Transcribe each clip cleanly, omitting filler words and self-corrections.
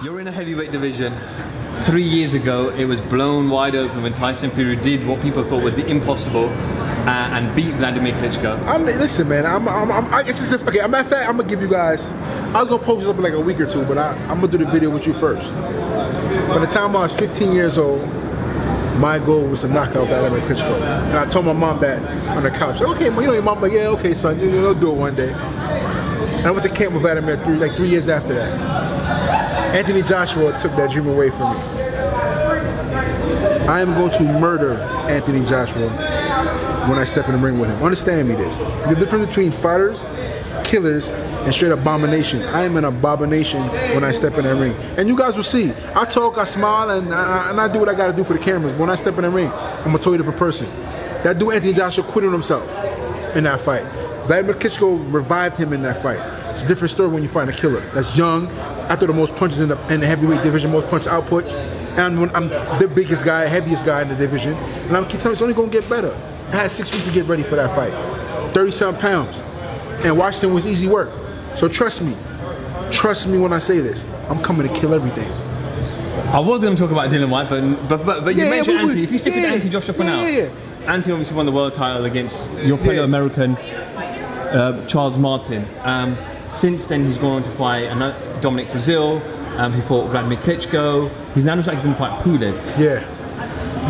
You're in a heavyweight division. 3 years ago, it was blown wide open when Tyson Fury did what people thought was the impossible and beat Vladimir Klitschko. Listen, man. Okay. I'm gonna give you guys. I was gonna post this up in like a week or two, but I'm gonna do the video with you first. By the time I was 15 years old, my goal was to knock out Vladimir Klitschko, and I told my mom that on the couch. Okay, well, you know, your mom like, yeah, okay, son, you'll do it one day. And I went to camp with Vladimir 3 years after that. Anthony Joshua took that dream away from me. I am going to murder Anthony Joshua when I step in the ring with him. Understand me this. The difference between fighters, killers, and straight abomination. I am an abomination when I step in that ring. And you guys will see. I talk, I smile, and I do what I got to do for the cameras. When I step in the ring, I'm a totally different person. That dude Anthony Joshua quit on himself in that fight. Vladimir Klitschko revived him in that fight. It's a different story when you find a killer that's young. I throw the most punches in the heavyweight division, most punch output. And when I'm the biggest guy, heaviest guy in the division. And I'm keep telling you, it's only going to get better. I had 6 weeks to get ready for that fight. 30-something pounds. And Washington was easy work. So trust me when I say this. I'm coming to kill everything. I was going to talk about Dillian Whyte, but you mentioned Anthony. If you stick with Anthony Joshua for now, Anthony obviously won the world title against your fellow American Charles Martin. Since then, he's gone on to fight Dominic Brazil. He fought Vladimir Klitschko. He's now just like he's going to fight Pulev. Yeah.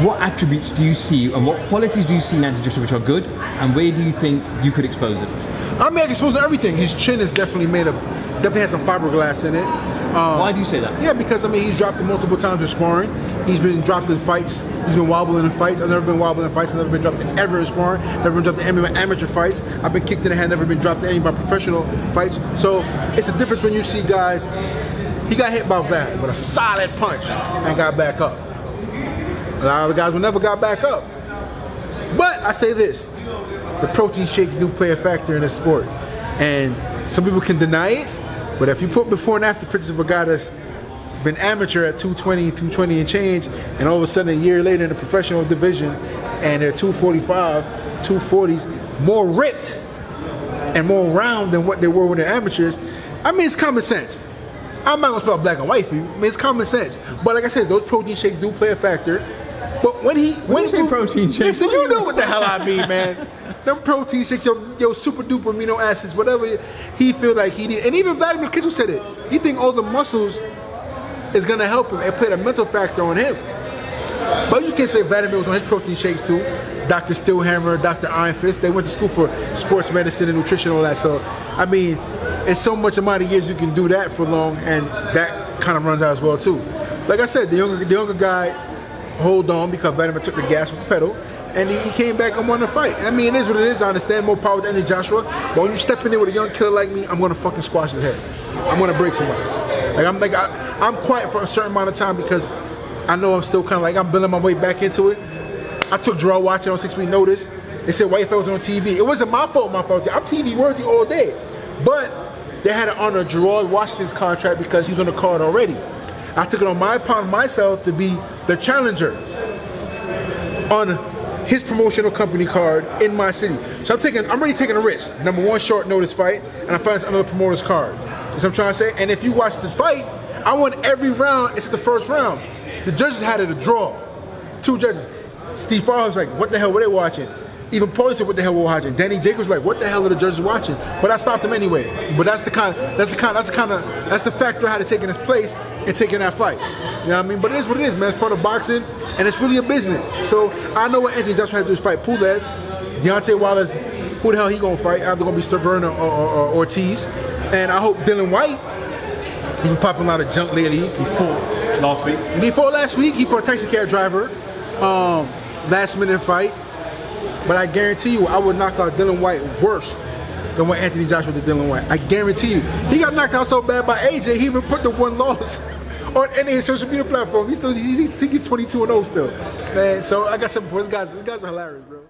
What attributes do you see, and what qualities do you see in Anthony Joshua which are good, and where do you think you could expose it? I mean, I can expose everything. His chin is definitely has some fiberglass in it. Why do you say that? Yeah, because I mean, he's dropped it multiple times in sparring. He's been dropped in fights. He's been wobbling in fights. I've never been wobbling in fights. I've never been dropped ever in sparring. Never been dropped in any amateur fights. I've been kicked in the head. Never been dropped in any of my professional fights. So it's a difference when you see guys. He got hit by Vlad with a solid punch and got back up. A lot of the guys will never got back up. But I say this. The protein shakes do play a factor in this sport. And some people can deny it, but if you put before and after pictures of a guy that's been amateur at 220 and change, and all of a sudden a year later in the professional division, and they're 245, 240s, more ripped and more round than what they were when they're amateurs, I mean, it's common sense. I'm not gonna spell black and white for you. I mean, it's common sense. But like I said, those protein shakes do play a factor. But when you say protein shakes, listen, you know what the hell I mean, man. Them protein shakes, your super duper amino acids, whatever he feel like he need. And even Vladimir Klitschko said it. He think all the muscles is gonna help him and put a mental factor on him. But you can't say Vladimir was on his protein shakes too. Dr. Steelhammer, Dr. Iron Fist, they went to school for sports medicine and nutrition and all that. So, I mean, it's so much amount of years you can do that for long, and that kind of runs out as well too. Like I said, the younger guy hold on because Vladimir took the gas with the pedal, and he came back and won the fight. I mean, it is what it is. I understand, more power to Anthony Joshua, but when you step in there with a young killer like me, I'm gonna fucking squash his head. I'm gonna break somebody. I'm quiet for a certain amount of time because I know I'm still kind of like I'm building my way back into it. I took Jarrell watching on 6 week notice. They said White was on TV. It wasn't my fault. I'm TV worthy all day, but they had to honor Jarrell Washington's contract because he's on the card already. I took it upon myself to be the challenger on his promotional company card in my city. So I'm already taking a risk. Number one, short notice fight, and I find another promoter's card. That's what I'm trying to say. And if you watch the fight, I won every round except the first round. The judges had it a draw. 2 judges. Steve Farr was like, what the hell were they watching? Even Paulie said, what the hell were we watching? Danny Jacobs was like, what the hell are the judges watching? But I stopped him anyway. But that's the factor I had to take in his place in taking that fight. You know what I mean? But it is what it is, man. It's part of boxing, and it's really a business. So I know what Anthony Joshua had to do is fight Pulev. Deontay Wilder's, who the hell he gonna fight? Either gonna be Stavern or Ortiz. And I hope Dillian Whyte, he been popping a lot of junk lately. He fought last week. He fought last week. He fought a taxi cab driver. Last minute fight. But I guarantee you, I would knock out Dillian Whyte worse than what Anthony Joshua did Dillian Whyte. I guarantee you. He got knocked out so bad by AJ, he even put the one loss on any of his social media platform. He's 22-0 still. Man, so like I said before, these guys are hilarious, bro.